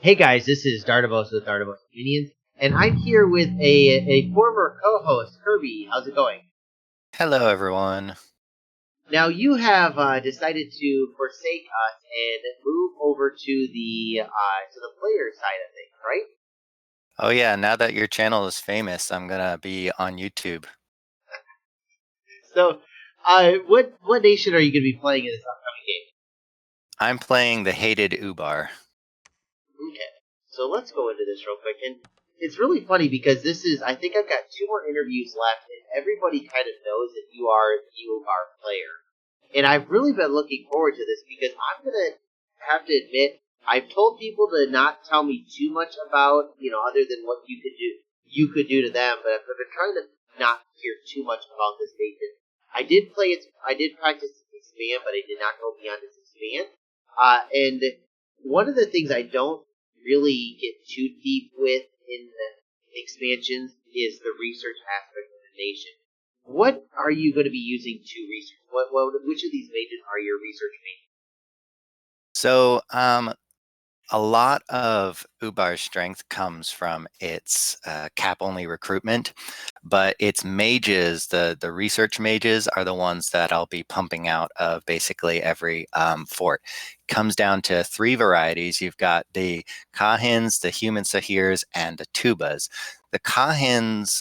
Hey guys, this is Dartabos with Dartabos Minions, and I'm here with a former co-host, Kirby. How's it going? Hello, everyone. Now you have decided to forsake us and move over to the player side of things, right? Oh, yeah, now that your channel is famous, I'm gonna be on YouTube. So, what nation are you going to be playing in this upcoming game? I'm playing the hated Ubar. Okay, so let's go into this real quick, and it's really funny because I think I've got two more interviews left, and everybody kind of knows that you are the Ubar player. And I've really been looking forward to this because I'm going to have to admit, I've told people to not tell me too much about, other than what you could do to them, but I've been trying to not hear too much about this nation. I did practice expand, but I did not go beyond its expand. And one of the things I don't really get too deep with in the expansions is the research aspect of the nation. What are you going to be using to research? Which of these mages are your research mages? So, a lot of Ubar's strength comes from its cap-only recruitment, but its mages, the research mages, are the ones that I'll be pumping out of basically every fort. Comes down to three varieties. You've got the Kahins, the human Sahirs, and the Tubas. The Kahins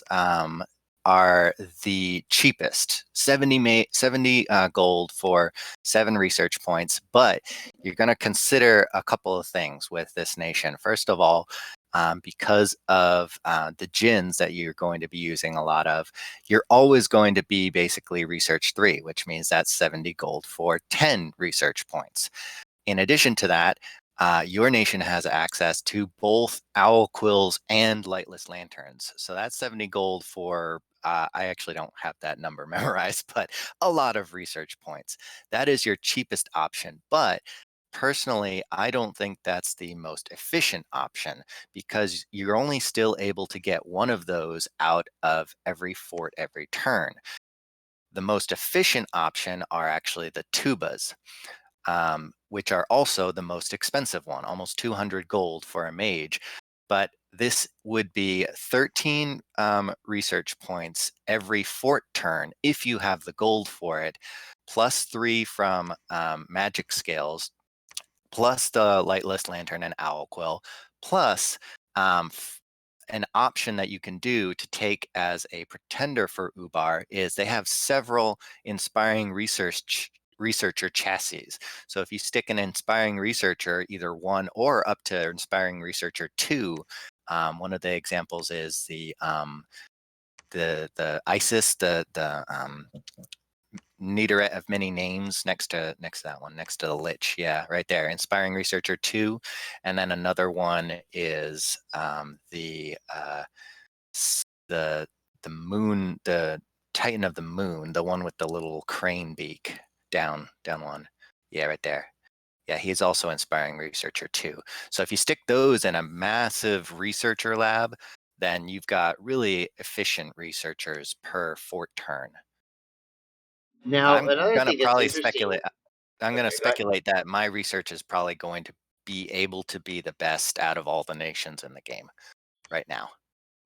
are the cheapest, 70 gold for 7 research points, but you're going to consider a couple of things with this nation. First of all, because of the gins that you're going to be using a lot of, you're always going to be basically research 3, which means that's 70 gold for 10 research points. In addition to that, your nation has access to both owl quills and lightless lanterns. So that's 70 gold for, I actually don't have that number memorized, but a lot of research points. That is your cheapest option. But personally, I don't think that's the most efficient option because you're only still able to get one of those out of every fort every turn. The most efficient option are actually the tubas, which are also the most expensive one, almost 200 gold for a mage. But this would be 13 research points every fort turn if you have the gold for it, plus 3 from magic scales, plus the lightless lantern and owl quill, plus um, an option that you can do to take as a pretender for Ubar is they have several inspiring researcher chassis. So if you stick an inspiring researcher, either 1 or up to inspiring researcher 2, one of the examples is the ISIS, the Neederet of many names next to that one, next to the Lich. Yeah, right there. Inspiring Researcher 2. And then another one is the the moon, the Titan of the Moon, the one with the little crane beak down one. Yeah, right there. Yeah, he's also Inspiring Researcher 2. So if you stick those in a massive researcher lab, then you've got really efficient researchers per fort turn. Now, I'm another gonna thing that's probably interesting. speculate. I'm gonna Okay, go ahead. speculate that my research is probably going to be able to be the best out of all the nations in the game right now.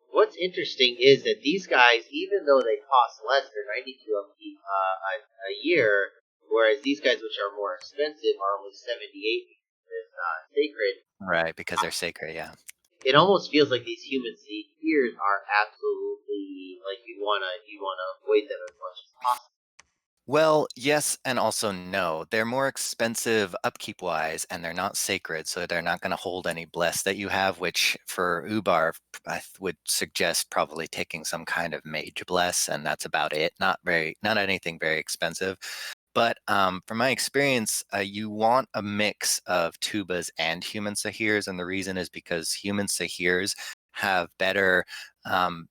What's interesting is that these guys, even though they cost less, they're 92 upkeep a year, whereas these guys, which are more expensive, are only 78 because it's sacred. Right, because they're sacred, yeah. It almost feels like these human seers are absolutely like you wanna avoid them as much as possible. Well, yes, and also no. They're more expensive upkeep wise, and they're not sacred, so they're not going to hold any bless that you have, which for Ubar, would suggest probably taking some kind of mage bless, and that's about it. Not anything very expensive. But from my experience, you want a mix of tubas and human sahirs, and the reason is because human sahirs have better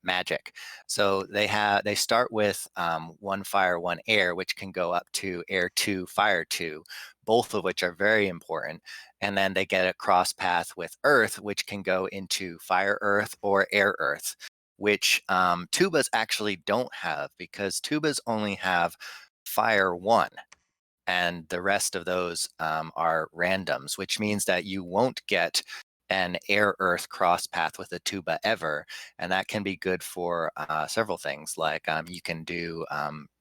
magic. So they start with 1 fire, 1 air, which can go up to air 2, fire 2, both of which are very important. And then they get a cross path with earth, which can go into fire earth or air earth, which tubas actually don't have because tubas only have fire 1 and the rest of those are randoms, which means that you won't get an air-earth cross path with a tuba ever, and that can be good for several things. Like you can do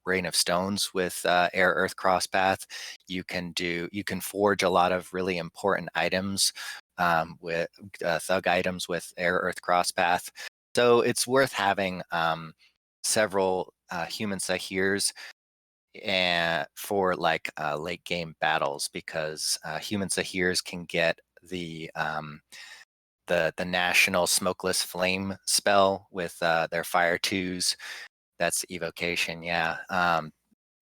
Rain of Stones with air-earth cross path. You can forge a lot of really important items with thug items with air-earth cross path. So it's worth having several human Sahirs and for like late game battles, because human Sahirs can get the national smokeless flame spell with their fire twos. That's evocation, yeah.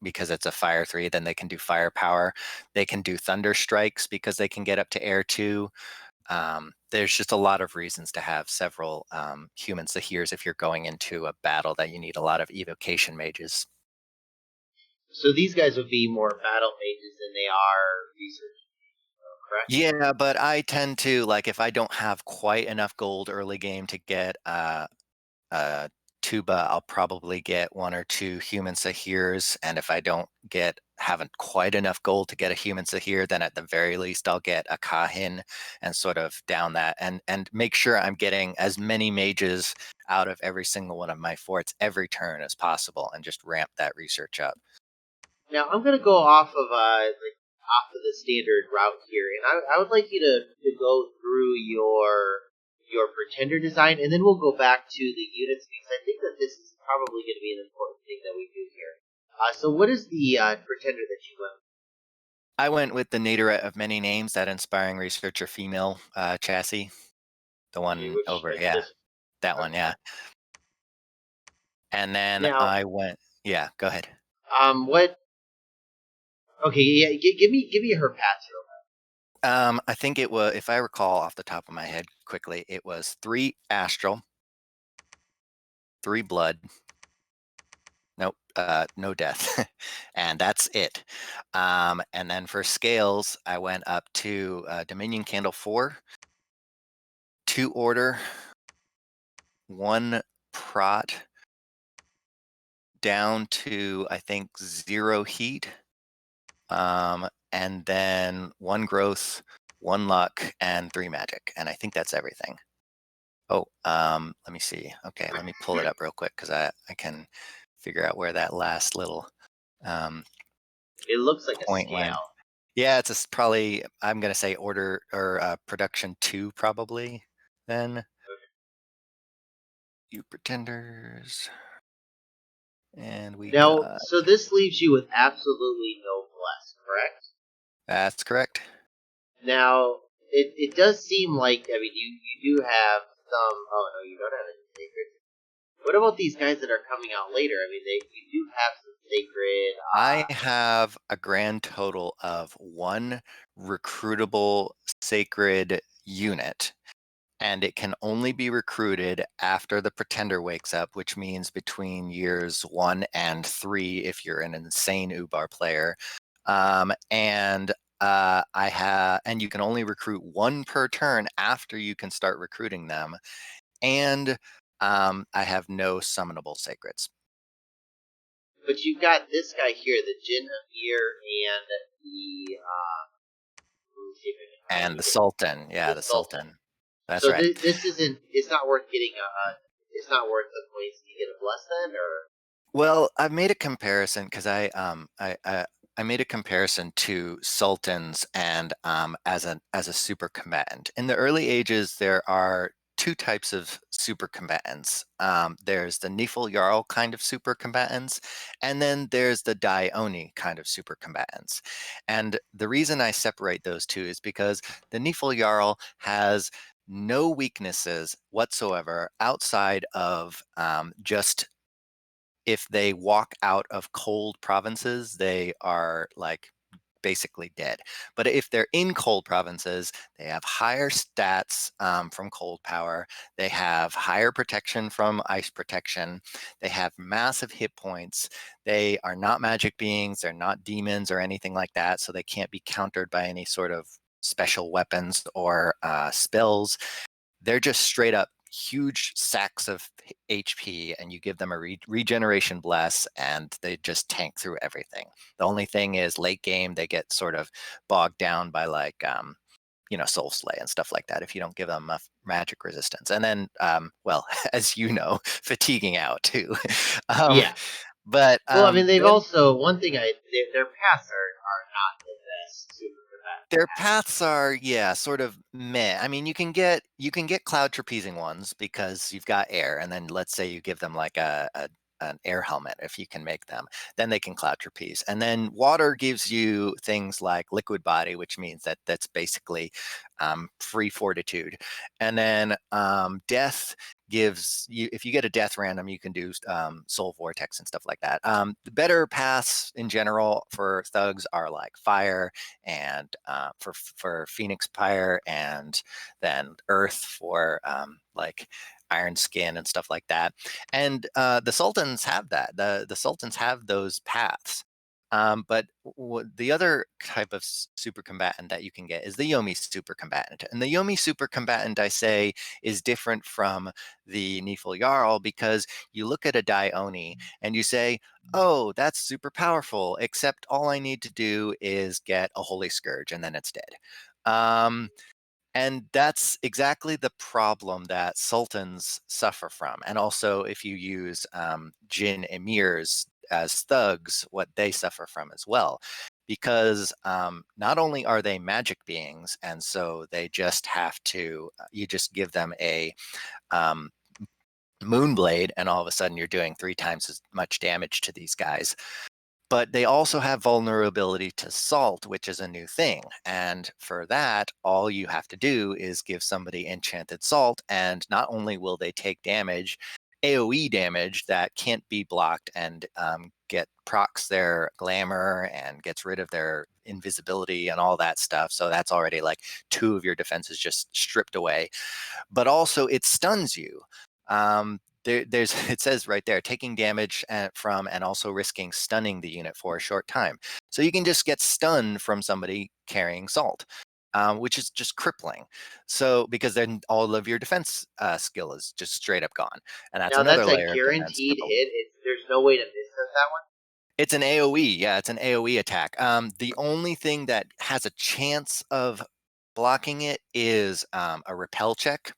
Because it's a fire 3, then they can do firepower. They can do thunder strikes because they can get up to air 2. There's just a lot of reasons to have several human Sahirs if you're going into a battle that you need a lot of evocation mages. So these guys would be more battle mages than they are research, correct? Yeah, but I tend to, like, if I don't have quite enough gold early game to get tuba, I'll probably get 1 or 2 human Sahirs, and if I don't haven't quite enough gold to get a human Sahir, then at the very least I'll get a Kahin and sort of down that and make sure I'm getting as many mages out of every single one of my forts every turn as possible, and just ramp that research up. Now I'm gonna go off of the standard route here, and I would like you to go through your pretender design, and then we'll go back to the units because I think that this is probably going to be an important thing that we do here. So what is the pretender that you went with? I went with the Naderette of Many Names, that inspiring researcher female chassis. The one over, yeah, This that one, yeah. And then now, I went, yeah, go ahead. what? Okay, yeah, give me her pass real quick. I think it was, if I recall off the top of my head quickly, it was 3 Astral, 3 Blood, nope, no Death, and that's it. And then for scales, I went up to Dominion Candle 4, 2 Order, 1 Prot, down to, I think, 0 Heat, and then 1 Growth, 1 Luck, and 3 Magic, and I think that's everything. Oh, let me see. Okay, let me pull it up real quick because I can figure out where that last little It looks like a point went. scale. Yeah, probably, I'm gonna say order or production 2 probably. Then you pretenders, and we Now, got. so this leaves you with absolutely no bless, correct? That's correct. Now, it does seem like, I mean, you do have some. Oh no, you don't have any sacred. What about these guys that are coming out later? I mean, you do have some sacred. I have a grand total of 1 recruitable sacred unit, and it can only be recruited after the pretender wakes up, which means between years 1 and 3 if you're an insane Ubar player. And you can only recruit 1 per turn after you can start recruiting them. And I have no summonable sacreds. But you've got this guy here, the Jin Amir, and the let me see if I can And the get Sultan. Yeah, the the Sultan. Sultan. That's So right. this isn't. It's not worth getting it's not worth the points to get a bless then, or Well, I've made a comparison because I made a comparison to sultans and as a super combatant. In the early ages, there are 2 types of super combatants. There's the Nifl Jarl kind of super combatants, and then there's the Dai Oni kind of super combatants. And the reason I separate those 2 is because the Nifl Jarl has no weaknesses whatsoever outside of just if they walk out of cold provinces, they are like basically dead. But if they're in cold provinces, they have higher stats from cold power. They have higher protection from ice protection. They have massive hit points. They are not magic beings. They're not demons or anything like that. So they can't be countered by any sort of special weapons or spells. They're just straight up huge sacks of HP, and you give them a regeneration bless, and they just tank through everything. The only thing is, late game, they get sort of bogged down by like soul slay and stuff like that if you don't give them enough magic resistance. And then, well, as you know, fatiguing out too. um, Yeah. but Well, I mean, they've then also one thing. Their paths are not the best super combatant their paths. paths are, yeah, sort of meh. I mean, you can get cloud trapezing ones because you've got air, and then let's say you give them like an air helmet if you can make them, then they can cloud trapeze. And then water gives you things like liquid body, which means that's basically free fortitude. And then death gives you, if you get a death random, you can do soul vortex and stuff like that. The better paths in general for thugs are like fire, and for Phoenix Pyre, and then Earth for like Iron Skin and stuff like that. And the Sultans have that. The Sultans have those paths. But the other type of super combatant that you can get is the Yomi super combatant. And the Yomi super combatant, I say, is different from the Nephil Jarl because you look at a Dione and you say, oh, that's super powerful, except all I need to do is get a Holy Scourge and then it's dead. And that's exactly the problem that sultans suffer from. And also, if you use Jin emirs as thugs, what they suffer from as well. Because not only are they magic beings, and so they just have to, you just give them a um, Moonblade, and all of a sudden you're doing 3 times as much damage to these guys. But they also have vulnerability to salt, which is a new thing. And for that, all you have to do is give somebody enchanted salt, and not only will they take damage, AoE damage that can't be blocked, and get procs their glamour and gets rid of their invisibility and all that stuff. So that's already like 2 of your defenses just stripped away. But also it stuns you. There's it says right there, taking damage from and also risking stunning the unit for a short time. So you can just get stunned from somebody carrying salt, which is just crippling. So because then all of your defense skill is just straight up gone, and that's Now another that's a layer of defense. guaranteed hit. There's no way to miss that one. It's an AoE, yeah, it's an AoE attack. The only thing that has a chance of blocking it is a repel check.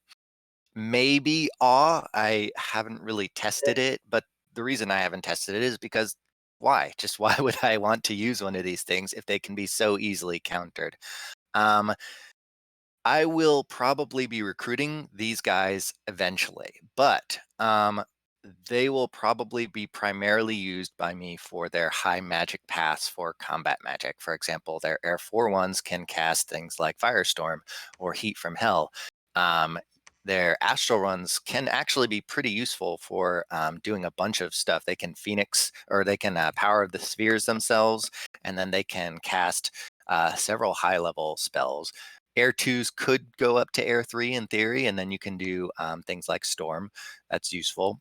Maybe awe. I haven't really tested it, but the reason I haven't tested it is because why? Just why would I want to use one of these things if they can be so easily countered? Um, I will probably be recruiting these guys eventually, but they will probably be primarily used by me for their high magic paths for combat magic. For example, their Air 4 ones can cast things like Firestorm or Heat from Hell. Um, their astral runs can actually be pretty useful for doing a bunch of stuff. They can Phoenix, or they can Power of the Spheres themselves, and then they can cast several high level spells. Air 2s could go up to Air 3 in theory, and then you can do things like Storm. That's useful.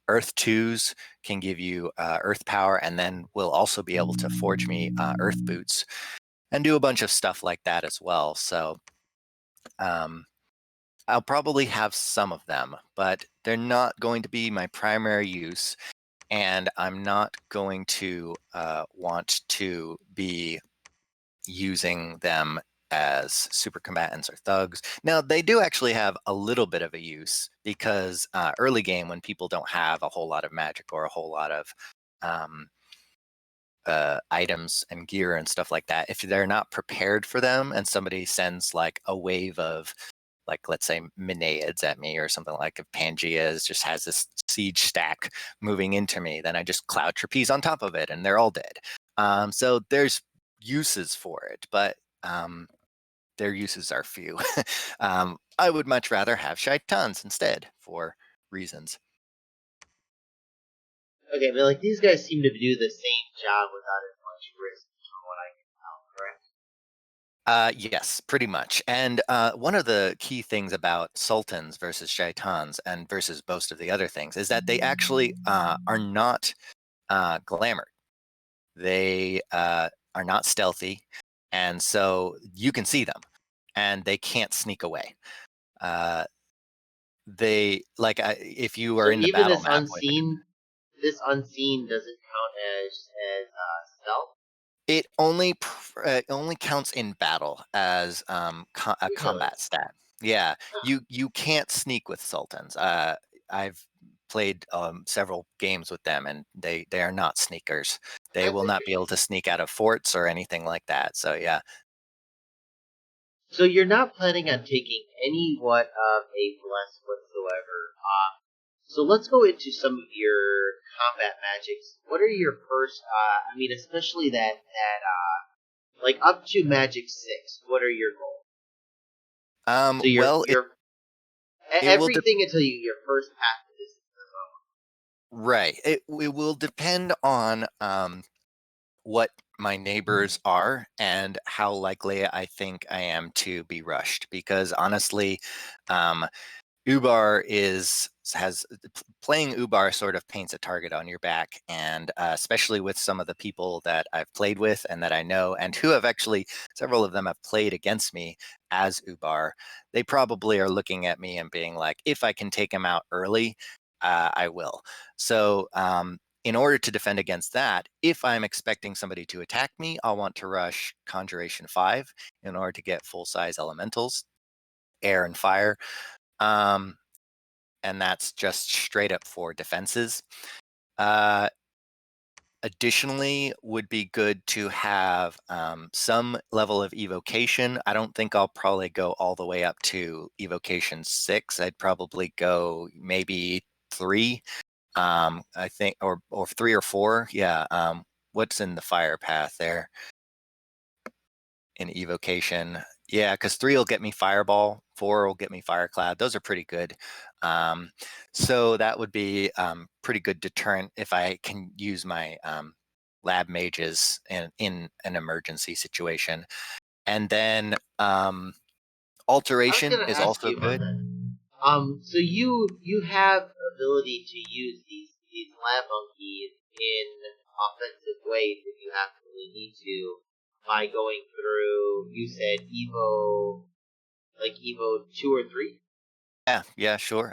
Earth 2s can give you Earth power, and then we'll also be able to forge me Earth boots and do a bunch of stuff like that as well. So I'll probably have some of them, but they're not going to be my primary use, and I'm not going to want to be using them as super combatants or thugs. Now, they do actually have a little bit of a use because early game, when people don't have a whole lot of magic or a whole lot of um, items and gear and stuff like that, if they're not prepared for them and somebody sends like a wave of, like, let's say Minaids at me or something, like if Pangea's just has this siege stack moving into me, then I just cloud trapeze on top of it and they're all dead. So there's uses for it, but their uses are few. I would much rather have Shaitans instead for reasons. Okay, but like these guys seem to do the same job without as much risk, from what I can tell. Correct? Yes, pretty much. And one of the key things about sultans versus shaitans and versus most of the other things is that they actually are not glamored. They are not stealthy, and so you can see them, and they can't sneak away. They like if you are So in the even battle map with. this unseen doesn't count as stealth. It only counts in battle as a Really? combat stat. Yeah, Huh. you can't sneak with sultans. I've played several games with them, and they are not sneakers. They That's will not be able interesting. to sneak out of forts or anything like that. So yeah. So you're not planning on taking any what of a bless whatsoever. So let's go into some of your combat magics. What are your first? I mean, especially like up to Magic 6. What are your goals? So Well, it will everything until your first path to this. right. It will depend on what my neighbors are and how likely I think I am to be rushed. Because honestly, um, Ubar has playing Ubar sort of paints a target on your back, and especially with some of the people that I've played with and that I know, and who have actually several of them have played against me as Ubar. They probably are looking at me and being like, if I can take him out early, I will. So. In order to defend against that, if I'm expecting somebody to attack me, I'll want to rush Conjuration 5 in order to get full size elementals, air and fire. Um, and that's just straight up for defenses. Uh, Additionally, would be good to have some level of evocation. I don't think I'll probably go all the way up to evocation 6. I'd probably go maybe 3. I think, or 3 or 4. Yeah. What's in the fire path there? In evocation. Yeah, because 3 will get me fireball, 4 will get me firecloud. Those are pretty good. Um, so that would be pretty good deterrent if I can use my lab mages in an emergency situation. And then I was alteration gonna is ask also you about good. that. So you have ability to use these lab monkeys in offensive ways if you absolutely need to by going through. You said Evo 2 or 3. Yeah, sure.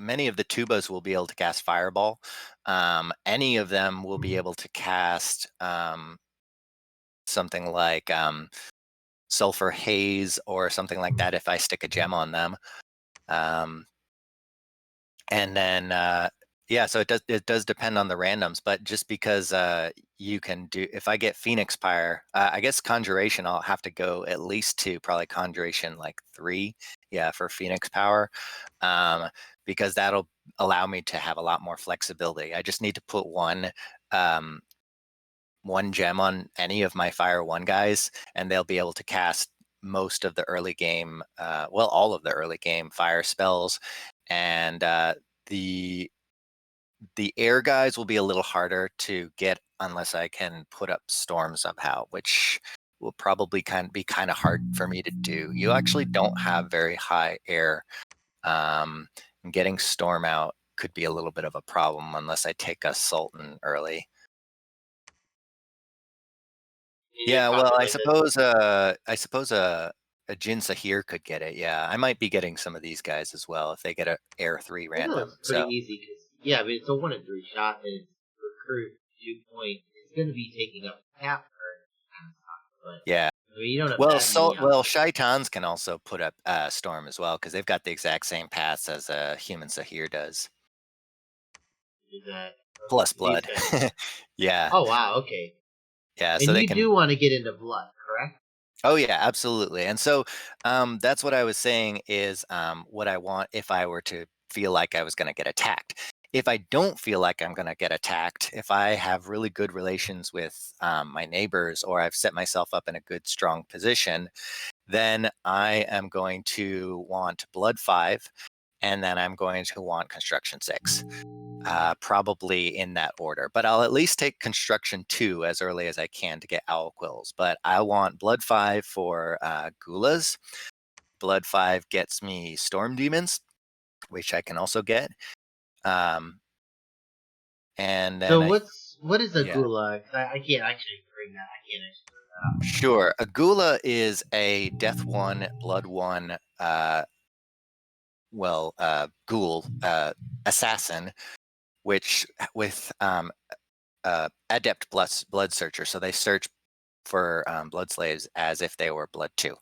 Many of the tubas will be able to cast fireball. Any of them will be able to cast something like sulfur haze or something like that if I stick a gem on them. Um, and then yeah, so it does depend on the randoms, but just because you can do if I get Phoenix Pyre, I guess Conjuration I'll have to go at least to probably Conjuration like 3, yeah, for Phoenix Power, um, because that'll allow me to have a lot more flexibility. I just need to put um, one gem on any of my Fire 1 guys, and they'll be able to cast most of the early game, well, all of the early game fire spells. And the the air guys will be a little harder to get unless I can put up storm somehow, which will probably be kind of hard for me to do. You actually don't have very high air. And getting storm out could be a little bit of a problem unless I take a Sultan early. And you're Yeah, well, talking I like this. suppose a Jin Sahir could get it. Yeah, I might be getting some of these guys as well if they get a Air 3 I know random. it's pretty So easy because yeah, I mean it's a 1 in 3 shot and it's recruit 2 point. It's going to be taking up half turn, kind of sucks, but yeah. I mean you don't have that many options. Shaitans can also put up Storm as well because they've got the exact same paths as a human Sahir does. Is that Plus these blood. guys? Yeah. Oh wow, okay. Yeah, And so they you can. do want to get into blood, correct? Oh yeah, absolutely. And so that's what I was saying is what I want if I were to feel like I was going to get attacked. If I don't feel like I'm going to get attacked, if I have really good relations with my neighbors or I've set myself up in a good, strong position, then I am going to want Blood 5, and then I'm going to want Construction 6. Probably in that order. But I'll at least take Construction 2 as early as I can to get Owl Quills. But I want Blood 5 for Gulas. Blood 5 gets me Storm Demons, which I can also get. And then So what is a yeah, gula? 'Cause I can't actually bring that. I can't actually bring that up. sure. A Gula is a Death 1, Blood 1, ghoul assassin, which with adept blood searcher, so they search for blood slaves as if they were blood 2.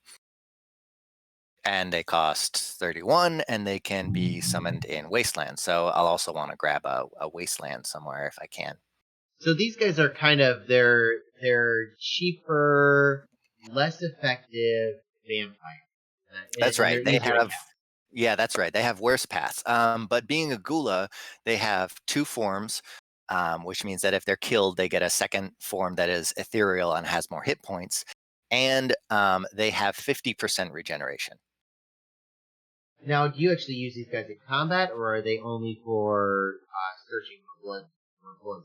And they cost 31, and they can be summoned in Wasteland. So I'll also want to grab a Wasteland somewhere if I can. So these guys are kind of they're cheaper, less effective vampires. That's And right. they're They easier to have, cast. yeah, that's right. They have worse paths. But being a Gula, they have 2 forms, which means that if they're killed, they get a second form that is ethereal and has more hit points. And they have 50% regeneration. Now, do you actually use these guys in combat, or are they only for searching for blood? For blood?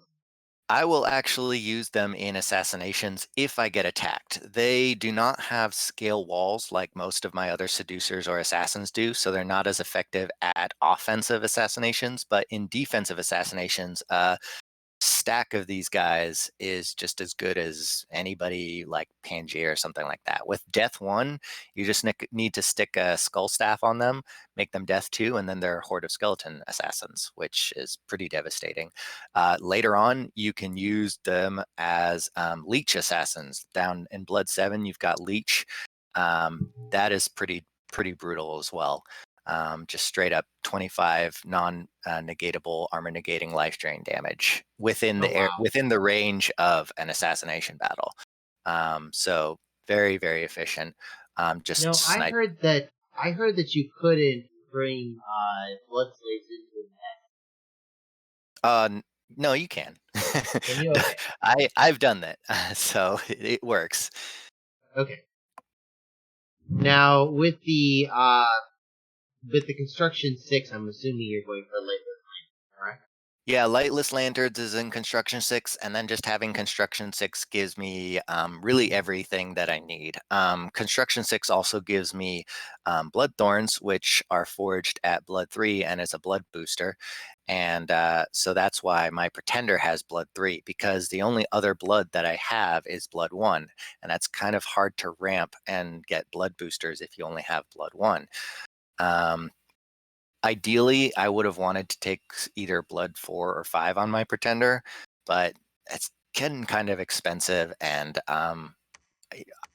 I will actually use them in assassinations if I get attacked. They do not have scale walls like most of my other seducers or assassins do, so they're not as effective at offensive assassinations. But in defensive assassinations, stack of these guys is just as good as anybody like Pangaea or something like that. With Death 1, you just need to stick a Skull Staff on them, make them Death 2, and then they're Horde of Skeleton Assassins, which is pretty devastating. Later on, you can use them as Leech Assassins. Down in Blood 7, you've got Leech. That is pretty brutal as well. Just straight up 25 non-negatable armor negating life drain damage within Oh, the air, wow. within the range of an assassination battle. So very efficient. Just No, snipe. I heard that you couldn't bring blood slaves into No, you can. it. Can you? Okay. I've done that, so it works. Okay. Now with the construction 6, I'm assuming you're going for Lightless Lane, correct? Yeah, Lightless Lanterns is in Construction 6, and then just having Construction 6 gives me really everything that I need. Construction 6 also gives me Blood Thorns, which are forged at Blood 3 and is a blood booster. And so that's why my Pretender has Blood 3, because the only other blood that I have is Blood 1. And that's kind of hard to ramp and get blood boosters if you only have Blood 1. Ideally, I would have wanted to take either blood 4 or 5 on my Pretender, but it's getting kind of expensive, and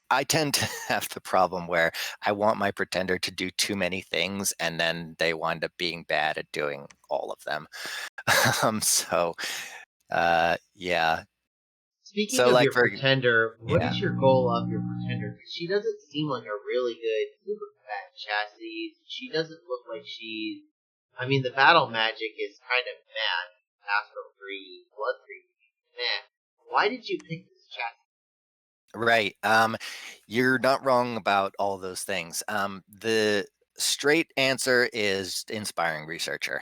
I tend to have the problem where I want my Pretender to do too many things, and then they wind up being bad at doing all of them. So, yeah. Speaking So, of like your for Pretender, what yeah, is your goal of your Pretender? 'Cause she doesn't seem like a really good super fat chassis. She doesn't look like she's. I mean, the battle magic is kind of meh. Astral 3, Blood 3, meh. Why did you pick this chassis? right. You're not wrong about all those things. The straight answer is inspiring researcher.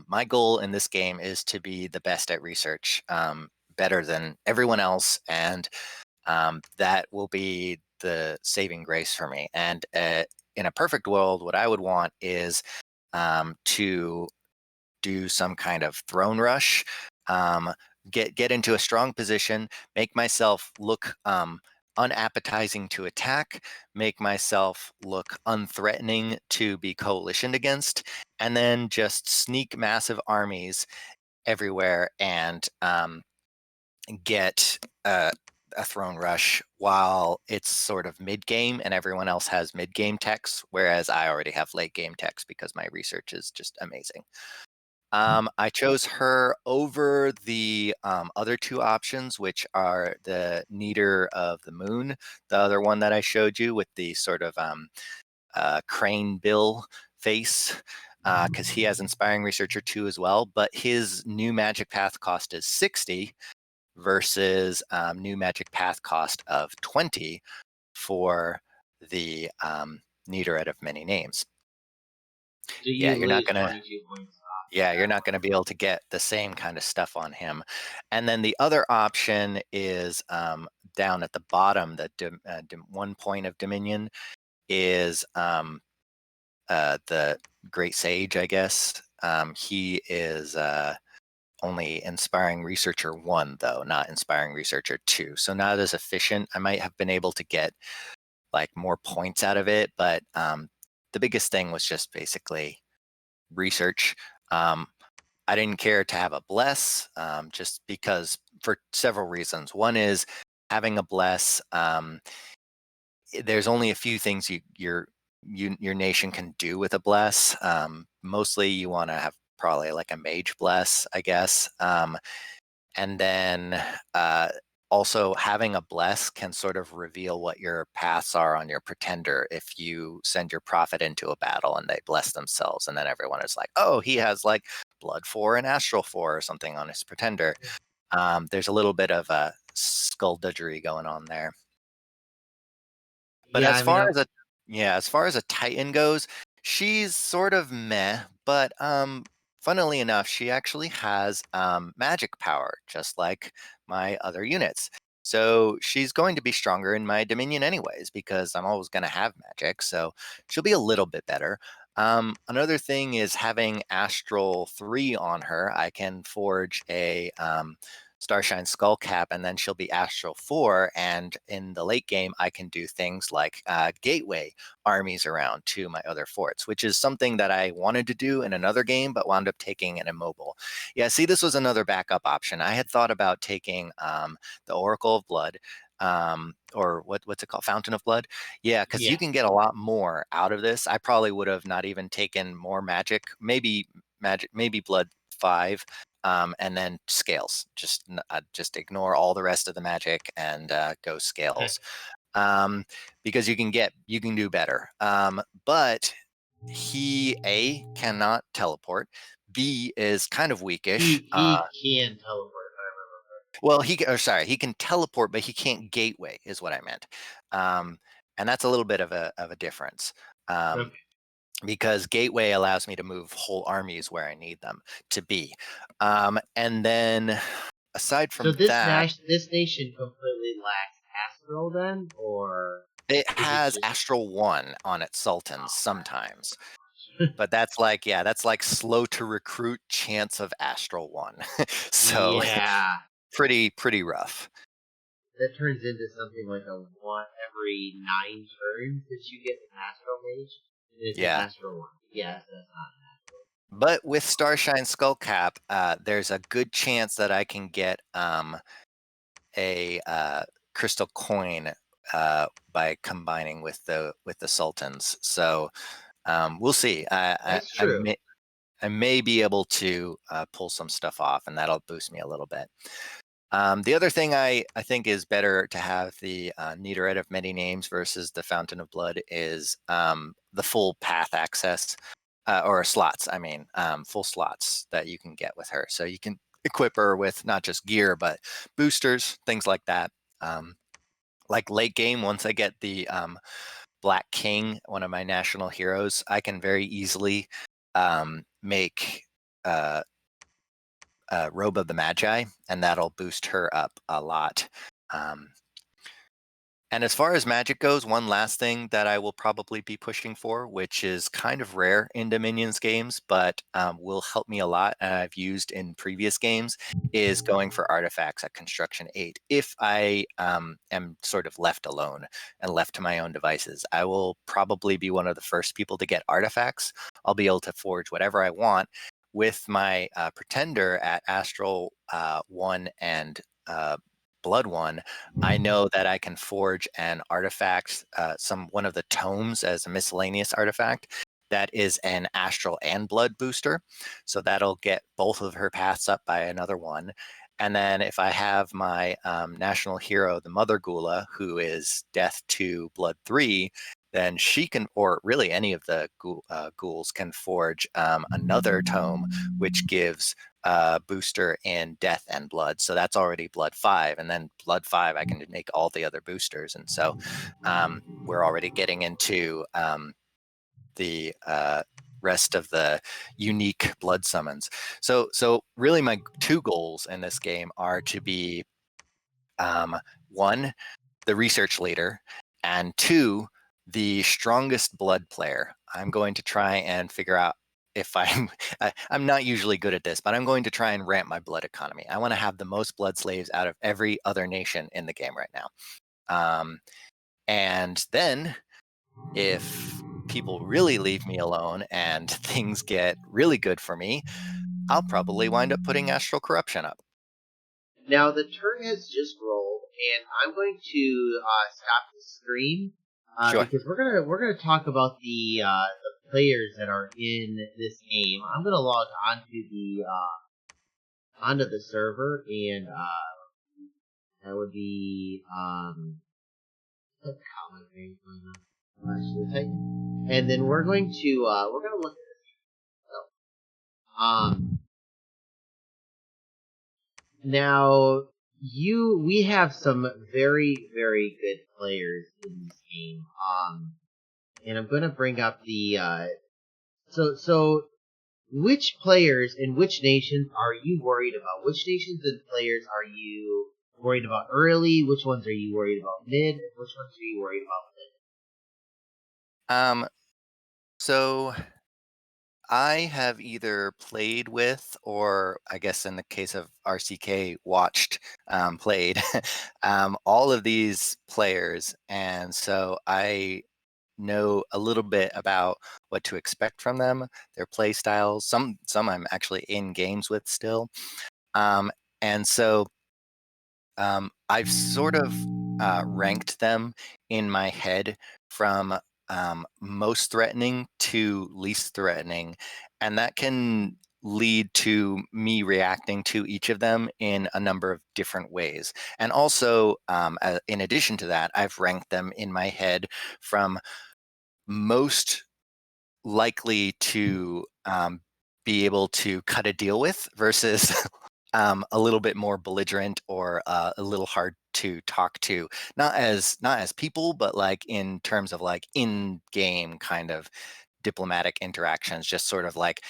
My goal in this game is to be the best at research, better than everyone else, and that will be the saving grace for me. And in a perfect world, what I would want is to do some kind of throne rush, um, get into a strong position, make myself look unappetizing to attack, make myself look unthreatening to be coalitioned against, and then just sneak massive armies everywhere and get a throne rush while it's sort of mid game and everyone else has mid game techs, whereas I already have late game techs because my research is just amazing. I chose her over the other 2 options, which are the Kneader of the Moon, the other one that I showed you with the sort of crane bill face, because he has Inspiring Researcher 2 as well, but his new magic path cost is 60 versus new magic path cost of 20 for the Kneader out of Many Names. Do Yeah, you you're not lose gonna 22 points off Yeah, you're that not going to be able to get the same kind of stuff on him. And then the other option is down at the bottom, the 1 point of Dominion is the Great Sage, I guess. He is only Inspiring Researcher 1, though, not Inspiring Researcher 2. So not as efficient. I might have been able to get like more points out of it, but the biggest thing was just basically research. I didn't care to have a bless, just because for several reasons. One is having a bless. There's only a few things your nation can do with a bless. Mostly, you want to have probably like a mage bless, I guess. And then also having a bless can sort of reveal what your paths are on your pretender if you send your prophet into a battle and they bless themselves, and then everyone is like, oh, he has like blood 4 and astral 4 or something on his pretender. There's a little bit of a skullduggery going on there. But Yeah, I mean, as far as a Titan goes, she's sort of meh, but funnily enough, she actually has magic power, just like my other units. So she's going to be stronger in my Dominion anyways, because I'm always going to have magic. So she'll be a little bit better. Another thing is having Astral 3 on her. I can forge a Starshine Skullcap, and then she'll be Astral 4. And in the late game, I can do things like gateway armies around to my other forts, which is something that I wanted to do in another game, but wound up taking an immobile. Yeah, see, this was another backup option. I had thought about taking the Oracle of Blood, or what's it called? Fountain of Blood. Yeah, because yeah. you can get a lot more out of this. I probably would have not even taken more maybe magic, maybe Blood 5. And then scales. Just ignore all the rest of the magic and go scales, because you can do better. But he cannot teleport. B is kind of weakish. He can teleport, if I remember Well, he can teleport, but he can't gateway, is what I meant. And that's a little bit of a difference. correctly. Okay. Because gateway allows me to move whole armies where I need them to be. And then aside So from that, this nation completely lacks Astral then, or it is it has just? Astral 1 on its sultans Oh sometimes. my But that's like slow to recruit chance of Astral 1. So yeah, pretty rough. that turns into something like a one every 9 turns that you get an Astral Mage, and it's an Yeah. Astral one. Yes, that's not But with Starshine Skullcap, there's a good chance that I can get a crystal coin by combining with the sultans. So we'll see. that's true. I may be able to pull some stuff off, and that'll boost me a little bit. The other thing I think is better to have the Neaterette of Many Names versus the Fountain of Blood is the full path access, or slots. I mean, full slots that you can get with her. So you can equip her with not just gear, but boosters, things like that. Like late game, once I get the Black King, one of my national heroes, I can very easily make Robe of the Magi, and that'll boost her up a lot. Um, and as far as magic goes, one last thing that I will probably be pushing for, which is kind of rare in Dominions games, but will help me a lot, and I've used in previous games, is going for artifacts at Construction 8. If I am sort of left alone and left to my own devices, I will probably be one of the first people to get artifacts. I'll be able to forge whatever I want with my Pretender at Astral 1 and Blood 1. I know that I can forge an artifact, one of the tomes as a miscellaneous artifact that is an astral and blood booster. So that'll get both of her paths up by another one. And then if I have my national hero, the Mother Gula, who is death 2, blood 3, then she can, or really any of the ghouls can forge another tome, which gives booster in death and blood. So that's already blood 5. And then blood 5, I can make all the other boosters. And so we're already getting into the rest of the unique blood summons. So really my two goals in this game are to be one, the research leader, and two, the strongest blood player. I'm going to try and figure out if I'm not usually good at this, but I'm going to try and ramp my blood economy. I want to have the most blood slaves out of every other nation in the game right now. And then if people really leave me alone and things get really good for me, I'll probably wind up putting Astral Corruption up. Now the turn has just rolled, and I'm going to stop the stream Sure. because we're gonna talk about the players that are in this game. I'm gonna log onto the server, and that would be what common name actually type, and then we're gonna look at this. Now we have some very, very good players in this game. And I'm gonna bring up the so which players and which nations are you worried about? Which nations and players are you worried about early? Which ones are you worried about mid? And which ones are you worried about late? So I have either played with, or I guess in the case of RCK, watched, played all of these players, and so I know a little bit about what to expect from them, their play styles. Some I'm actually in games with still, um, and so I've sort of ranked them in my head from most threatening to least threatening, and that can lead to me reacting to each of them in a number of different ways. And also, in addition to that, I've ranked them in my head from most likely to be able to cut a deal with versus a little bit more belligerent or a little hard to talk to, not as people, but like in terms of like in game kind of diplomatic interactions, just sort of like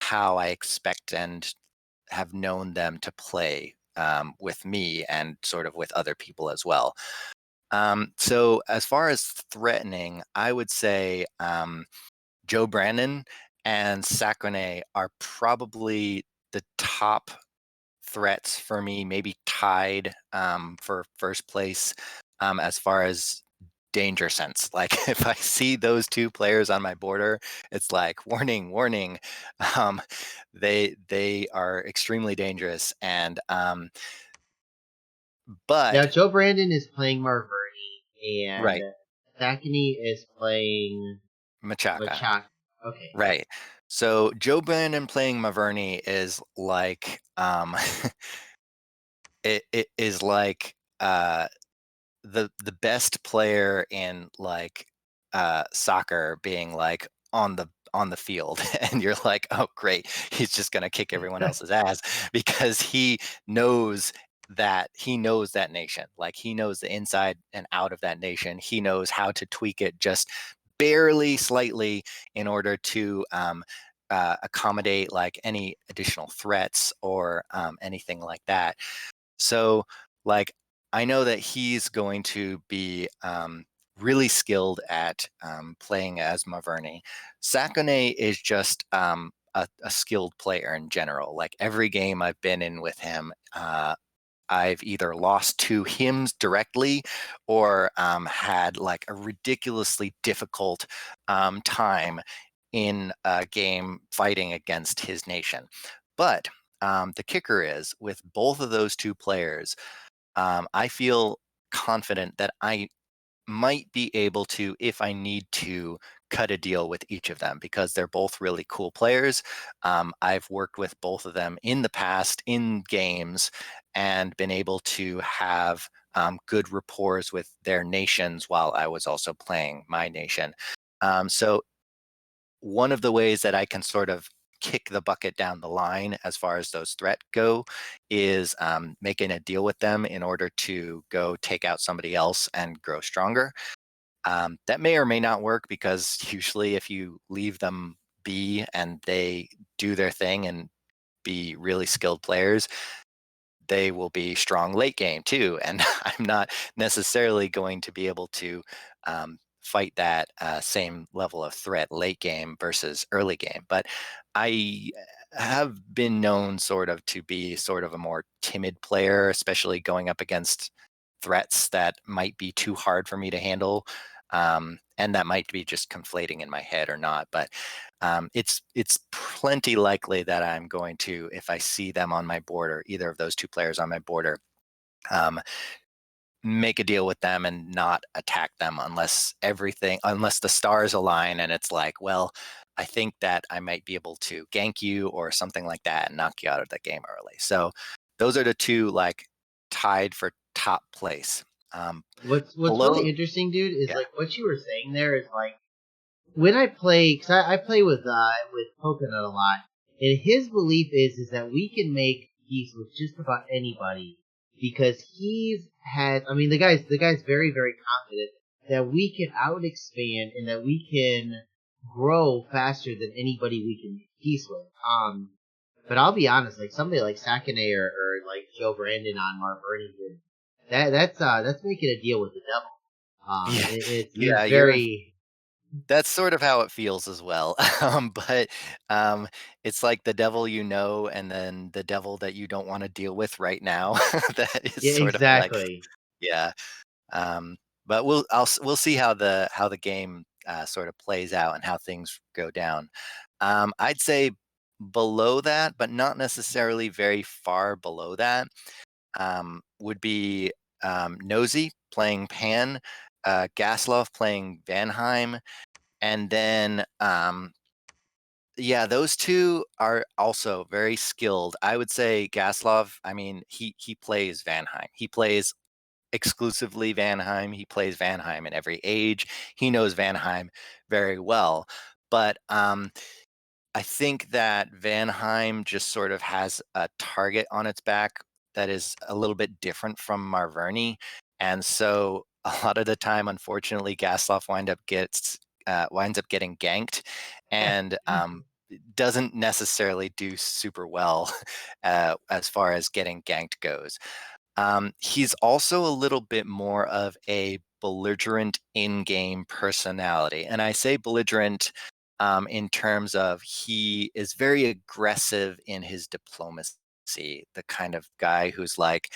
how I expect and have known them to play with me and sort of with other people as well. So as far as threatening, I would say Joe Brandon and Sakone are probably the top threats for me, maybe tied for first place as far as danger sense. Like if I see those two players on my border, it's like warning, warning. Um, they are extremely dangerous, and Now but Joe Brandon is playing Marverni, and right, Thacony is playing Machaca, Machak. Okay. right. So Joe Brandon playing Maverni is like it is like the best player in like soccer being like on the field and you're like, oh great, he's just going to kick everyone else's ass because he knows that nation, like he knows the inside and out of that nation. He knows how to tweak it just barely slightly in order to accommodate like any additional threats or anything like that. So, like, I know that he's going to be really skilled at playing as Maverni. Sakone is just a skilled player in general. Like every game I've been in with him, I've either lost to him directly or had like a ridiculously difficult time in a game fighting against his nation. But the kicker is with both of those two players, I feel confident that I might be able to, if I need to, cut a deal with each of them because they're both really cool players. I've worked with both of them in the past in games and been able to have good rapport with their nations while I was also playing my nation. So one of the ways that I can sort of kick the bucket down the line as far as those threat go is making a deal with them in order to go take out somebody else and grow stronger. That may or may not work because usually if you leave them be and they do their thing and be really skilled players, they will be strong late game too. And I'm not necessarily going to be able to fight that same level of threat late game versus early game. But I have been known sort of to be sort of a more timid player, especially going up against threats that might be too hard for me to handle. and that might be just conflating in my head or not, but it's plenty likely that I'm going to, if I see them on my board or either of those two players on my border, um, make a deal with them and not attack them unless the stars align and it's like, well, I think that I might be able to gank you or something like that and knock you out of the game early. So those are the two like tied for top place. What's Below, really interesting, dude, is yeah, like what you were saying there is like when I play, because I play with Coconut a lot, and his belief is that we can make peace with just about anybody because I mean, the guy's very very confident that we can out expand and that we can grow faster than anybody we can make peace with. But I'll be honest, like somebody like Sakane or like Joe Brandon on Mark Burnington, that's making a deal with the devil. yeah, He's yeah, very. that's sort of how it feels as well. But um, it's like the devil you know, and then the devil that you don't want to deal with right now. That is Yeah, sort of like, exactly. yeah. Um, but we'll see how the game sort of plays out and how things go down. I'd say below that, but not necessarily very far below that, would be Nosy playing Pan, Gaslov playing Vanheim, and then yeah, those two are also very skilled. I would say Gaslov, I mean, he plays Vanheim. He plays exclusively Vanheim. He plays Vanheim in every age. He knows Vanheim very well. But I think that Vanheim just sort of has a target on its back that is a little bit different from Marverni. And so a lot of the time, unfortunately, Gasloff winds up getting ganked and doesn't necessarily do super well as far as getting ganked goes. He's also a little bit more of a belligerent in-game personality. And I say belligerent in terms of he is very aggressive in his diplomacy, the kind of guy who's like,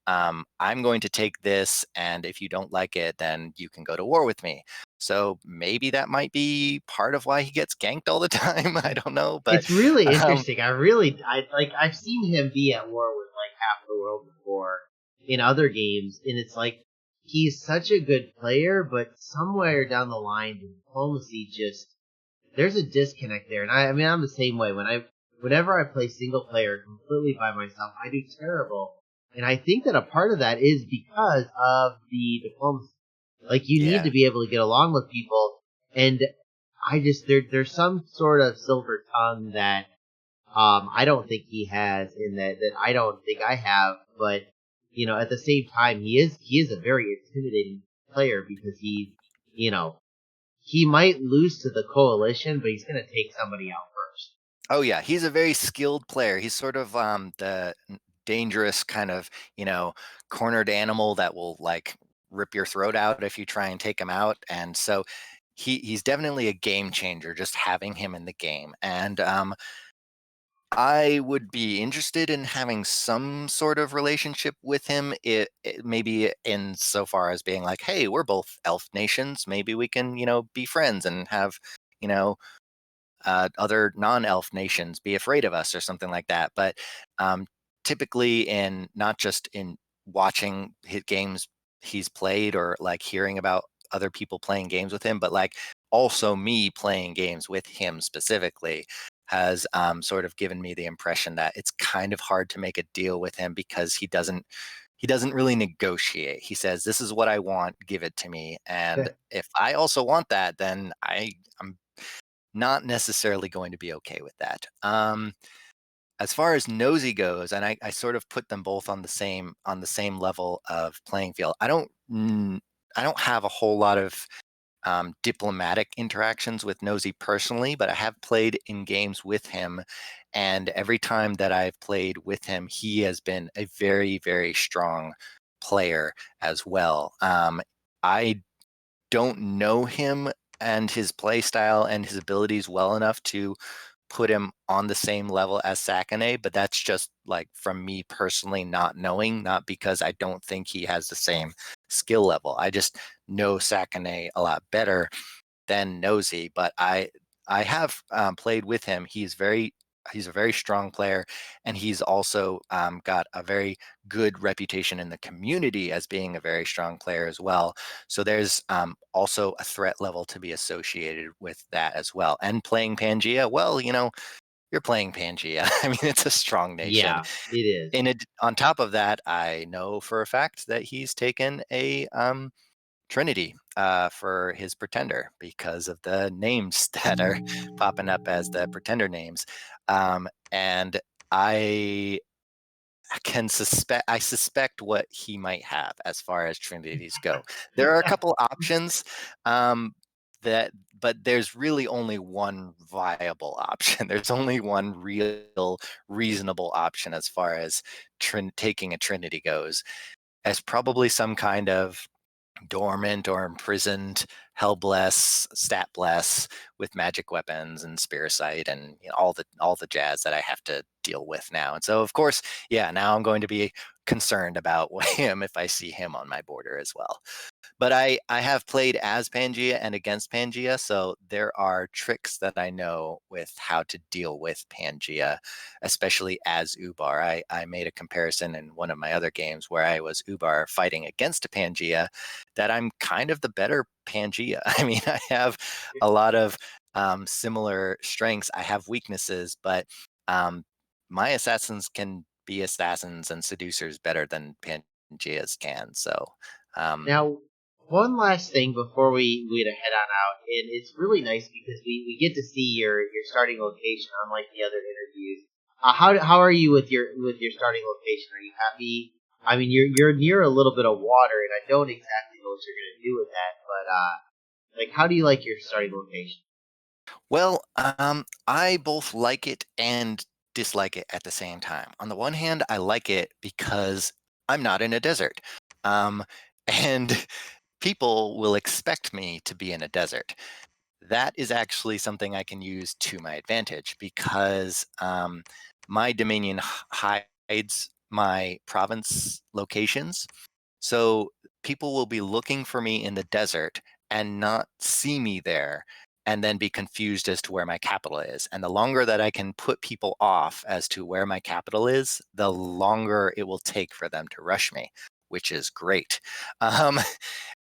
I'm going to take this, and if you don't like it, then you can go to war with me. So maybe that might be part of why he gets ganked all the time. I don't know, but It's really um, interesting. I've seen him be at war with like half the world before in other games, and it's like he's such a good player, but somewhere down the line, the diplomacy just there's a disconnect there. And I mean, I'm the same way. Whenever I play single player completely by myself, I do terrible. And I think that a part of that is because of the diplomacy. Like you need yeah. to be able to get along with people, and there's some sort of silver tongue that I don't think he has, in that I don't think I have. But at the same time, he is a very intimidating player because you know he might lose to the coalition, but he's going to take somebody out first. Oh yeah, he's a very skilled player. He's sort of the dangerous kind of, cornered animal that will like rip your throat out if you try and take him out. And so he's definitely a game changer just having him in the game. And I would be interested in having some sort of relationship with him. It maybe in so far as being like, hey, we're both elf nations. Maybe we can, be friends and have, you know, other non-elf nations be afraid of us or something like that. But typically, in not just in watching his games he's played or like hearing about other people playing games with him, but like also me playing games with him specifically has sort of given me the impression that it's kind of hard to make a deal with him because he doesn't really negotiate. He says, "This is what I want. Give it to me." And if I also want that, then I'm not necessarily going to be okay with that. As far as Nosy goes, and I sort of put them both on the same level of playing field. I don't have a whole lot of diplomatic interactions with Nosy personally, but I have played in games with him, and every time that I've played with him, he has been a very, very strong player as well. I don't know him and his play style and his abilities well enough to put him on the same level as Sakane, but that's just like from me personally not knowing, not because I don't think he has the same skill level. I just know Sakane a lot better. than nosy, but I have played with him. He's a very strong player, and he's also got a very good reputation in the community as being a very strong player as well. So there's also a threat level to be associated with that as well. And playing Pangea, well, you're playing Pangea. I mean, it's a strong nation. Yeah, it is. On top of that, I know for a fact that he's taken a Trinity for his pretender because of the names that are popping up as the pretender names. And I I suspect what he might have as far as Trinities go. There are a couple options um, that, but there's really only one viable option. There's only one real reasonable option as far as taking a Trinity goes, as probably some kind of dormant or imprisoned hellbless stat bless with magic weapons and spiricite and all the jazz that I have to deal with now. And so of course, yeah, now I'm going to be concerned about him if I see him on my border as well. But I have played as Pangea and against Pangea, so there are tricks that I know with how to deal with Pangea, especially as Ubar. I made a comparison in one of my other games where I was Ubar fighting against a Pangea, that I'm kind of the better Pangea. I mean, I have a lot of similar strengths. I have weaknesses, but um, my assassins can be assassins and seducers better than Pangeas can. So um, Now, one last thing before we head on out, and it's really nice because we get to see your starting location, unlike the other interviews. How are you with your starting location? Are you happy? I mean, you're near a little bit of water, and I don't exactly know what you're gonna do with that, but like, how do you like your starting location? Well, I both like it and dislike it at the same time. On the one hand, I like it because I'm not in a desert. Um, and people will expect me to be in a desert. That is actually something I can use to my advantage because my dominion hides my province locations. So people will be looking for me in the desert and not see me there and then be confused as to where my capital is. And the longer that I can put people off as to where my capital is, the longer it will take for them to rush me, which is great. Um,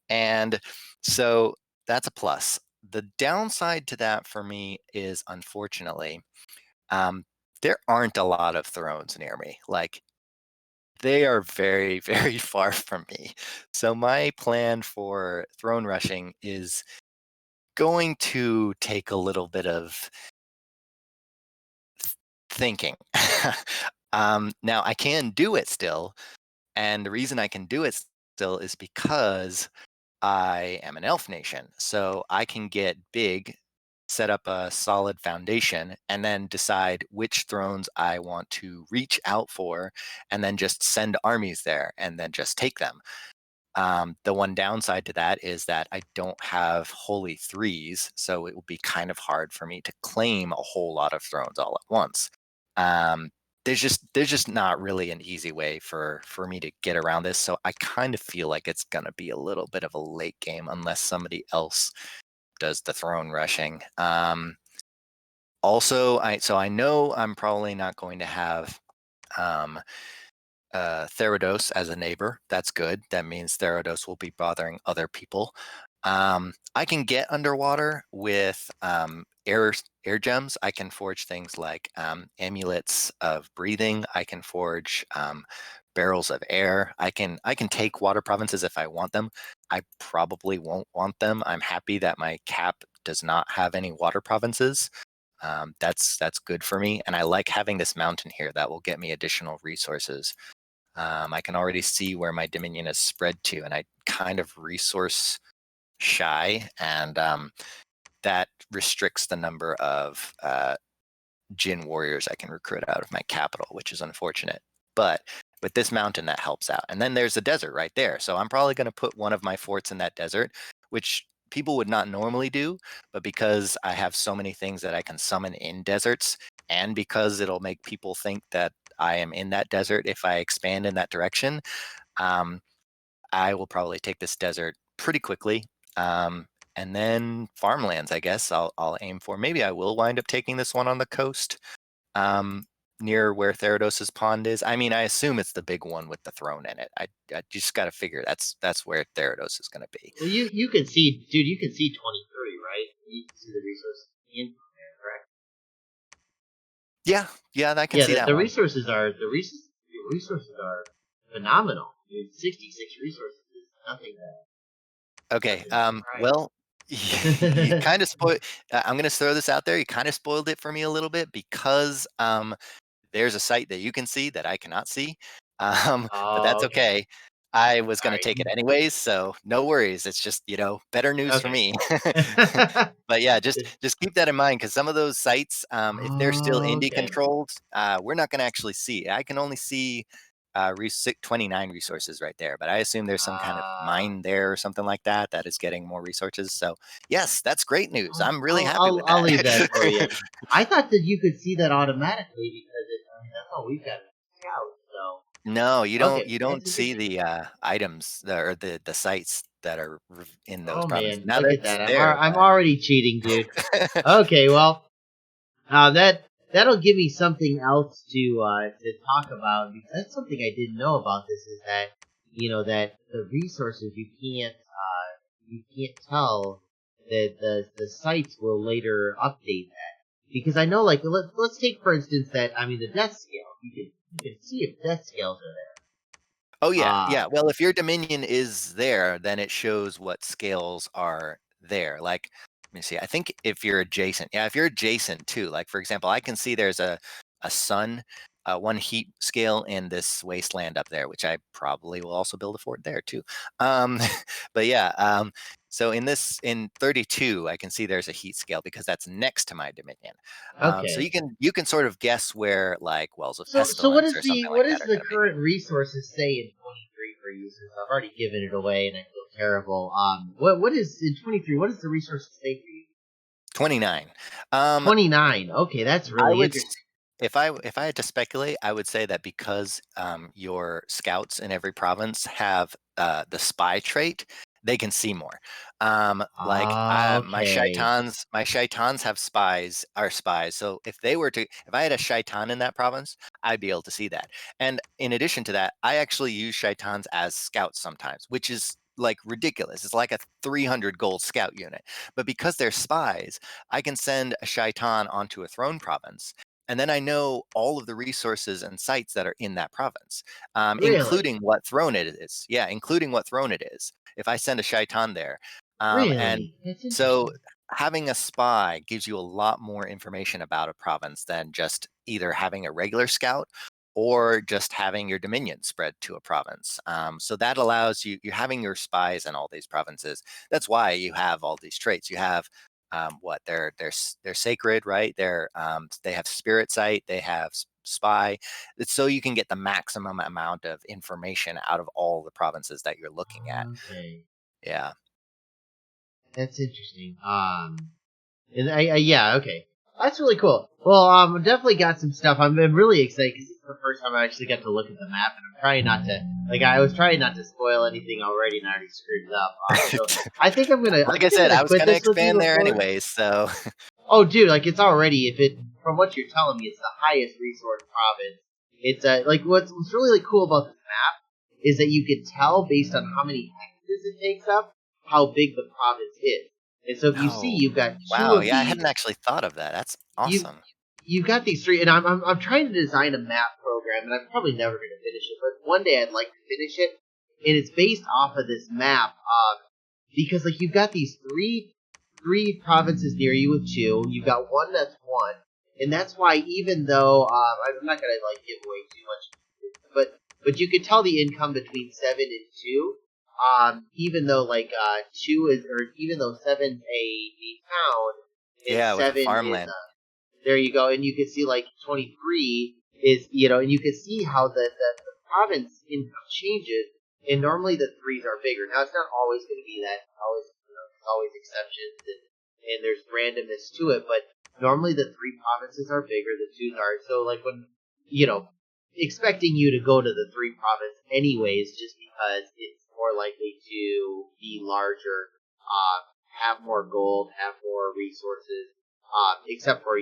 and so that's a plus. The downside to that for me is, unfortunately, um, there aren't a lot of thrones near me. Like, they are very, very far from me. So my plan for throne rushing is going to take a little bit of thinking. Now I can do it still, and the reason I can do it still is because I am an elf nation. So I can get big, set up a solid foundation, and then decide which thrones I want to reach out for, and then just send armies there and then just take them. The one downside to that is that I don't have holy threes, so it will be kind of hard for me to claim a whole lot of thrones all at once. Um, there's just not really an easy way for me to get around this, so I kind of feel like it's gonna be a little bit of a late game unless somebody else does the throne rushing. Also, I know I'm probably not going to have um, Therados as a neighbor. That's good. That means Therados will be bothering other people. I can get underwater with air gems. I can forge things like amulets of breathing. I can forge barrels of air. I can take water provinces if I want them. I probably won't want them. I'm happy that my cap does not have any water provinces. That's good for me, and I like having this mountain here that will get me additional resources. I can already see where my dominion is spread to, and I kind of resource shy, and that restricts the number of Jin warriors I can recruit out of my capital, which is unfortunate. But with this mountain, that helps out. And then there's the desert right there. So I'm probably going to put one of my forts in that desert, which people would not normally do. But because I have so many things that I can summon in deserts, and because it'll make people think that I am in that desert if I expand in that direction, um, I will probably take this desert pretty quickly. and then farmlands, I guess I'll aim for. Maybe I will wind up taking this one on the coast, um, near where Therados's pond is. I mean, I assume it's the big one with the throne in it. I just got to figure that's where Therados is going to be. Well, you can see, dude. You can see 23, right? You can see the resources in there, correct? Yeah, I can Yeah, see that the one. resources are phenomenal. Dude, 66 resources is nothing Okay. nothing to Well, you cry. kind of spoiled. I'm going to throw this out there. You kind of spoiled it for me a little bit because there's a site that you can see that I cannot see. But that's Oh, okay. okay. I was going to Sorry. take it anyways, so no worries. It's just, better news for Okay. me. But yeah, just keep that in mind because some of those sites, if they're still Oh, indie okay. controlled, we're not going to actually see. I can only see 29 resources right there, but I assume there's some kind of Uh, mine there or something like that that is getting more resources. So yes, that's great news. I'll, I'm really I'll happy I'll with I'll that. leave that for you. I thought that you could see that automatically because I mean, that's all we've got in Scout. No, you So don't okay, you that's don't see interesting. the items or the sites that are in those Oh provinces. man, Now look that at it's that. there, I'm already cheating, dude. Okay, well, that'll give me something else to talk about because that's something I didn't know about. This is that that the resources you can't tell that the sites will later update that because I know like let's take for instance that I mean the death scale you can see if death scales are there. Oh yeah, Uh yeah. Well, if your dominion is there, then it shows what scales are there. Like, let me see. I think if you're adjacent, yeah, if you're adjacent too. Like for example, I can see there's a sun, one heat scale in this wasteland up there, which I probably will also build a fort there too. Um, but yeah, so in 32, I can see there's a heat scale because that's next to my dominion. So okay. you can sort of guess where like wells of So what pestilence is or the something like what that is are the going to be. current resources say in 23 for users? I've already given it away and I feel terrible. What is in 23? What does the resources say for you? 29. Um, 29. Okay, that's I really would, interesting. if I had to speculate, I would say that because your scouts in every province have the spy trait, they can see more. Like Okay. my shaitans have spies. So if I had a shaitan in that province, I'd be able to see that. And in addition to that, I actually use shaitans as scouts sometimes, which is like ridiculous. It's like a 300 gold scout unit. But because they're spies, I can send a shaitan onto a throne province, and then I know all of the resources and sites that are in that province, Really? including what throne it is. Yeah, including what throne it is. If I send a shaitan there, and Really? That's so interesting. having a spy gives you a lot more information about a province than just either having a regular scout or just having your dominion spread to a province. So that allows you're having your spies in all these provinces. That's why you have all these traits. You have what they're sacred, right? They have spirit sight, they have spy. It's so you can get the maximum amount of information out of all the provinces that you're looking at. Okay. Yeah. That's interesting. And yeah, okay. That's really cool. Well, I definitely got some stuff. I'm really excited because it's the first time I actually got to look at the map, and I'm trying not to, like, I was trying not to spoil anything already, and I already screwed it up. So I Like I think I'm said, gonna I was quit going to this with you expand there before. anyways. So, Oh, dude, like it's already if it from what you're telling me, it's the highest resource province. It's like what's really cool about this map is that you can tell based on how many hectares it takes up how big the province is. And so if you see, oh, you've got two wow. of Yeah, I these. hadn't actually thought of that. That's You awesome. you've got these three, and I'm trying to design a map program, and I'm probably never going to finish it, but one day I'd like to finish it, and it's based off of this map, because like you've got these three provinces near you with two, you've got one that's one, and that's why even though I'm not going to like give away too much, but you can tell the income between 7 and 2. Even though like 2 is, or even though seven's a town and Yeah, with the 7 is farmland. there you go, and you can see like 23 is and you can see how the province income changes, and normally the threes are bigger. Now it's not always going to be that. Always, there's always exceptions, and there's randomness to it, but normally the three provinces are bigger, the twos are. So like when expecting you to go to the three province anyways, just because it's more likely to be larger have more gold, have more resources. Except for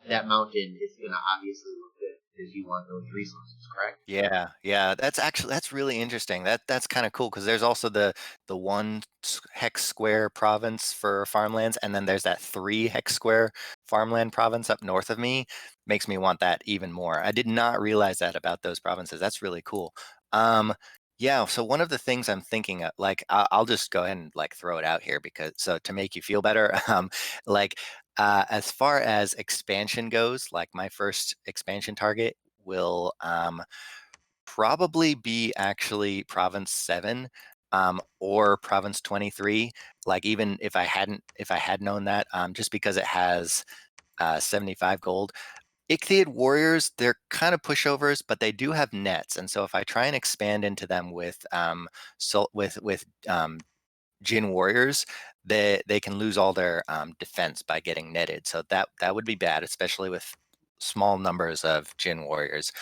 that mountain is going to obviously look good because you want those resources, correct? Yeah. That's really interesting. That's kind of cool because there's also the one hex square province for farmlands, and then there's that 3 hex square farmland province up north of me. Makes me want that even more. I did not realize that about those provinces. That's really cool. Um, yeah. So one of the things I'm thinking of, like, I'll just go ahead and like throw it out here because so to make you feel better, like as far as expansion goes, like my first expansion target will probably be actually province 7 or province 23. Like even if I had known that, just because it has 75 gold. Ichthyid warriors, they're kind of pushovers, but they do have nets, and so if I try and expand into them with Jin warriors, they can lose all their defense by getting netted. So that would be bad, especially with small numbers of Jin warriors.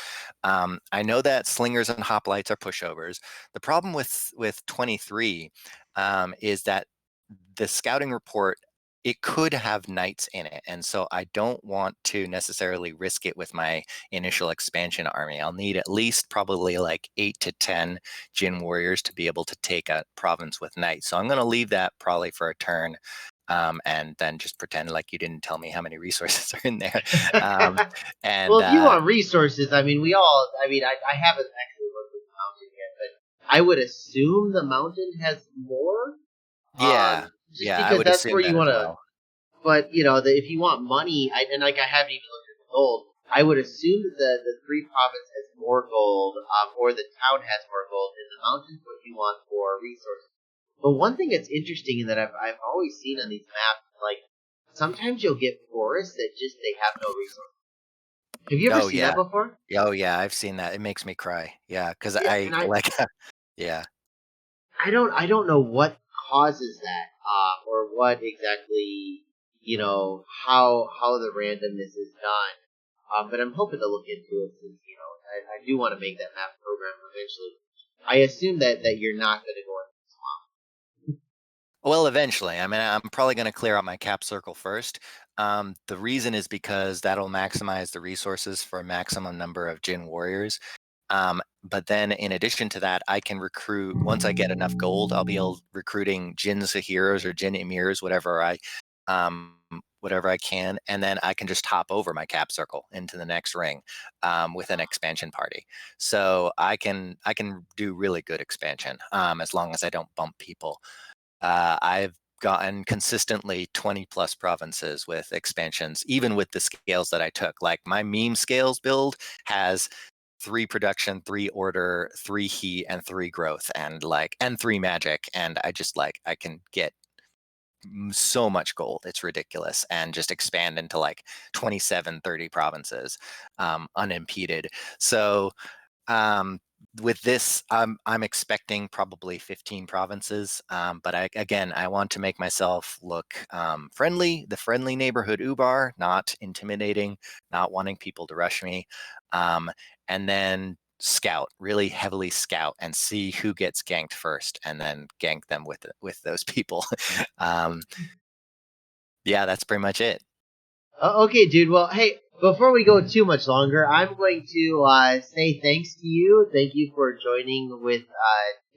I know that slingers and hoplites are pushovers. The problem with 23 is that the scouting report, it could have knights in it, and so I don't want to necessarily risk it with my initial expansion army. I'll need at least probably like 8 to 10 Jin warriors to be able to take a province with knights. So I'm going to leave that probably for a turn, and then just pretend like you didn't tell me how many resources are in there. Um, and Well, if you want resources, I mean, I haven't actually looked at the mountain yet, but I would assume the mountain has more. yeah, Just yeah, I because would that's assume where that you as want to. well. But if you want money, I haven't even looked at the gold. I would assume that the 3 province has more gold, or the town has more gold, and the mountain's what you want for resources. But one thing that's interesting and that I've always seen on these maps, like sometimes you'll get forests that just they have no resources. Have you ever Oh seen that yeah, before? oh yeah, I've seen that. It makes me cry. Yeah, because Yeah, I and like, yeah. I don't know what causes that, or what exactly, how the randomness is done. But I'm hoping to look into it since I do want to make that map program eventually. I assume that you're not going to go into the swamp. Well, eventually. I mean, I'm probably going to clear out my cap circle first. The reason is because that'll maximize the resources for a maximum number of Jin warriors. But then in addition to that, I can recruit, once I get enough gold, I'll be able recruiting Jin Sahiras or Jin Emirs, um, whatever I can. And then I can just hop over my cap circle into the next ring with an expansion party. So I can do really good expansion as long as I don't bump people. I've gotten consistently 20 plus provinces with expansions, even with the scales that I took. Like my meme scales build has 3 production, 3 order, 3 heat, and 3 growth, and 3 magic. And I can get so much gold. It's ridiculous. And just expand into like 27, 30 provinces unimpeded. So um, with this, I'm expecting probably 15 provinces, but I want to make myself look friendly, the friendly neighborhood Ubar, not intimidating, not wanting people to rush me, um, and then scout, really heavily scout, and see who gets ganked first, and then gank them with those people. um, yeah, that's pretty much it. Okay, dude. Well, hey, before we go too much longer, I'm going to say thanks to you. Thank you for joining with.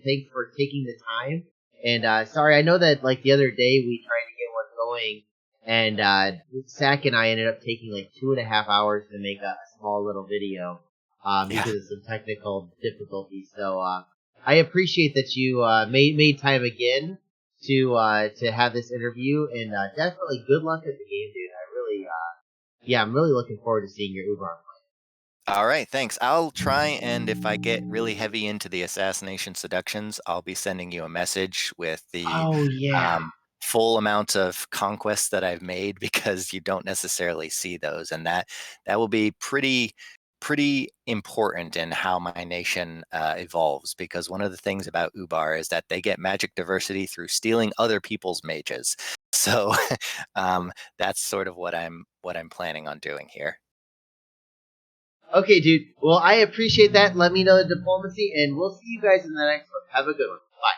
Thanks for taking the time. And sorry, I know that like the other day we tried to get one going, and Zach and I ended up taking like 2.5 hours to make a small little video Yeah. because of some technical difficulties. So I appreciate that you made time again to have this interview, and definitely good luck at the game, dude. I really yeah, I'm really looking forward to seeing your Uber. All right, thanks. I'll try, and if I get really heavy into the assassination seductions, I'll be sending you a message with the Oh yeah. full amount of conquests that I've made because you don't necessarily see those, and that will be pretty important in how my nation evolves. Because one of the things about Ubar is that they get magic diversity through stealing other people's mages. So that's sort of what I'm planning on doing here. Okay, dude. Well, I appreciate that. Let me know the diplomacy, and we'll see you guys in the next one. Have a good one. Bye.